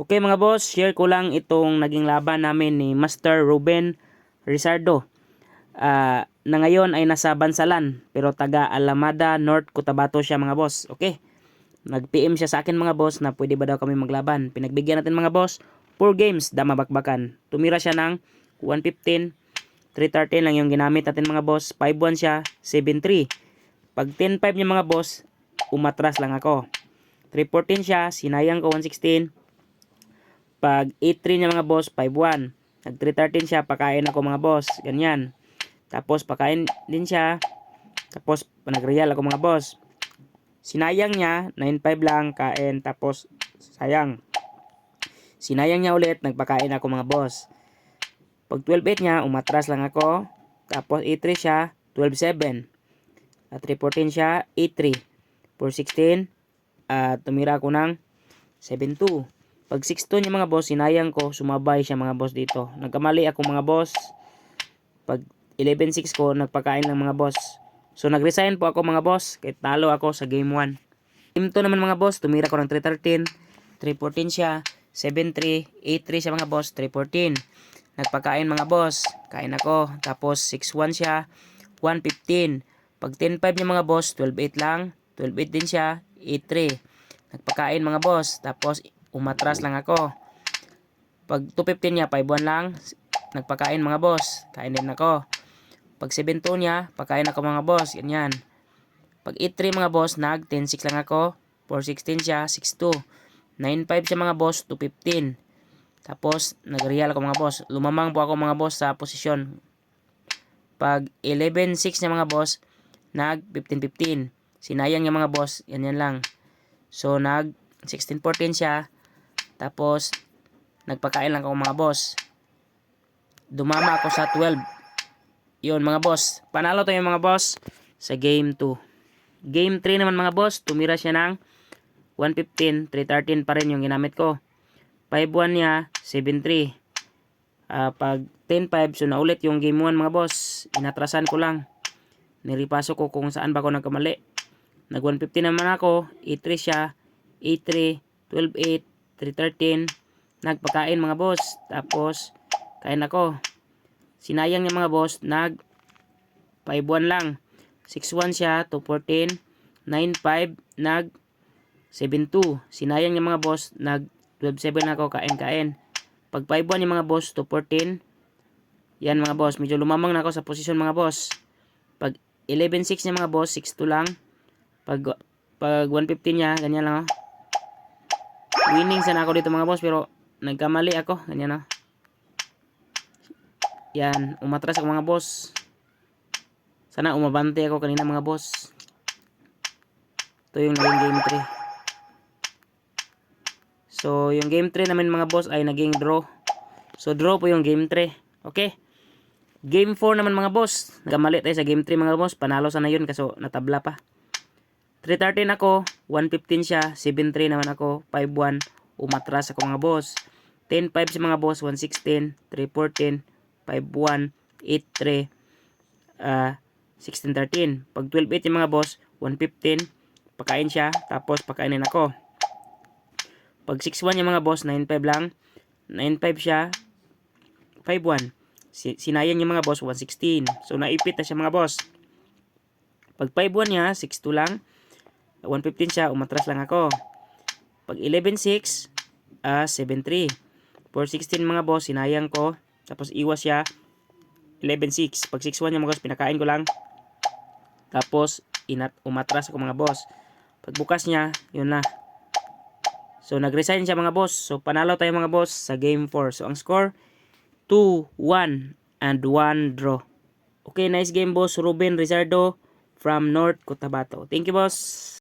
Okay mga boss, share ko lang itong naging laban namin ni Master Ruben Rizardo. Na ngayon ay nasa Bansalan, pero taga Alamada North, Cotabato siya mga boss. Okay, nag-PM siya sa akin mga boss na pwede ba daw kami maglaban. Pinagbigyan natin mga boss, 4 games, dama bakbakan. Tumira siya ng 115, 313 lang yung ginamit natin mga boss. 5-1 siya, 7-3. Pag 10-5 niya mga boss, umatras lang ako. 314 siya, sinayang ko 116. Pag 8-3 niya mga boss, 5-1. Nag 313 siya, pakain ako mga boss. Ganyan. Tapos pakain din siya. Tapos nag-real ako mga boss. Sinayang niya, 9-5 lang, kain. Tapos sayang. Sinayang niya ulit, nagpakain ako mga boss. Pag 12-8 niya, umatras lang ako. Tapos 8-3 siya, 12-7. At 3-14 siya, 8-3. 4-16, tumira ako ng 7-2. Pag 6-2 niya mga boss, sinayang ko, sumabay siya mga boss dito. Nagkamali ako mga boss. Pag 11-6 ko, nagpakain lang mga boss. So nag-resign po ako mga boss, kahit talo ako sa game 1. Game 2 naman mga boss, tumira ko ng 3-13. 3-14 siya, 7-3, 8-3 siya mga boss, 3-14. Nagpakain mga boss, kain ako. Tapos 6-1 siya, 1-15. Pag 10-5 niya mga boss, 12-8 lang. 12-8 din siya, 8-3. Nagpakain mga boss, tapos umatras lang ako. Pag 215 niya, 5-1 lang. Nagpakain mga boss. Kain din ako. Pag 7-2 niya, pakain ako mga boss. Ganyan. Pag 8-3 mga boss, nag 10-6 lang ako. 4-16 siya, 6-2. 9-5 siya mga boss, 2-15. Tapos, nag-real ako mga boss. Lumamang po ako mga boss sa posisyon. Pag 11-6 niya mga boss, nag 15-15. Sinayang niya mga boss. Ganyan lang. So, nag 16-14 siya. Tapos, nagpakain lang ako mga boss. Dumama ako sa 12. Yun mga boss. Panalo tayo mga boss sa game 2. Game 3 naman mga boss. Tumira siya ng 115. 313 pa rin yung ginamit ko. 5-1 niya. 7-3. Pag 10-5. So naulit yung game 1 mga boss. Inatrasan ko lang. Niripaso ko kung saan ba ako nagkamali. Nag 150 naman ako. 8-3 siya. 8-3. 12-8. 313. Nagpakain mga boss. Tapos, kain ako. Sinayang niya mga boss. Nag 5-1 lang. 6-1 siya. 2-14. 9-5. Nag 7-2. Sinayang niya mga boss. Nag 12-7 ako. Kain. Pag 5-1 yung mga boss. 2-14. Yan mga boss. Medyo lumamang na ako sa posisyon mga boss. Pag 11-6 niya mga boss. 6-2 lang. Pag 150 niya. Ganyan lang. Winning sana ako dito mga boss, pero nagkamali ako. Ganyan na. Yan, umatras ako mga boss. Sana umabante ako kanina mga boss. Ito yung naging game 3. So, yung game 3 namin mga boss ay naging draw. So, draw po yung game 3. Okay. Game 4 naman mga boss. Nagkamali tayo sa game 3 mga boss. Panalo sana yun kaso natabla pa. 313 ako, 115 siya, 7-3 naman ako, 5-1, umatras ako mga boss. 10-5 si mga boss, 116, 314, 5-1, 8-3, 16-13. Pag 12-8 yung mga boss, 115, pakain siya, tapos pakainin ako. Pag 6-1 yung mga boss, 9-5 lang, 9-5 siya, 5-1. Sinayang yung mga boss, 116. So naipit na siya mga boss. Pag 5-1 niya, 6-2 lang. 115 siya, umatras lang ako. Pag 11-6, 7-3. 4-16 mga boss, sinayang ko. Tapos iwas siya, 11-6. Pag 6-1 yung mga boss, pinakain ko lang. Tapos, umatras ako mga boss. Pag bukas niya, yun na. So, nag-resign siya mga boss. So, panalo tayo mga boss sa game 4. So, ang score, 2-1 and 1 draw. Okay, nice game boss. Ruben Rizardo from North Cotabato. Thank you boss.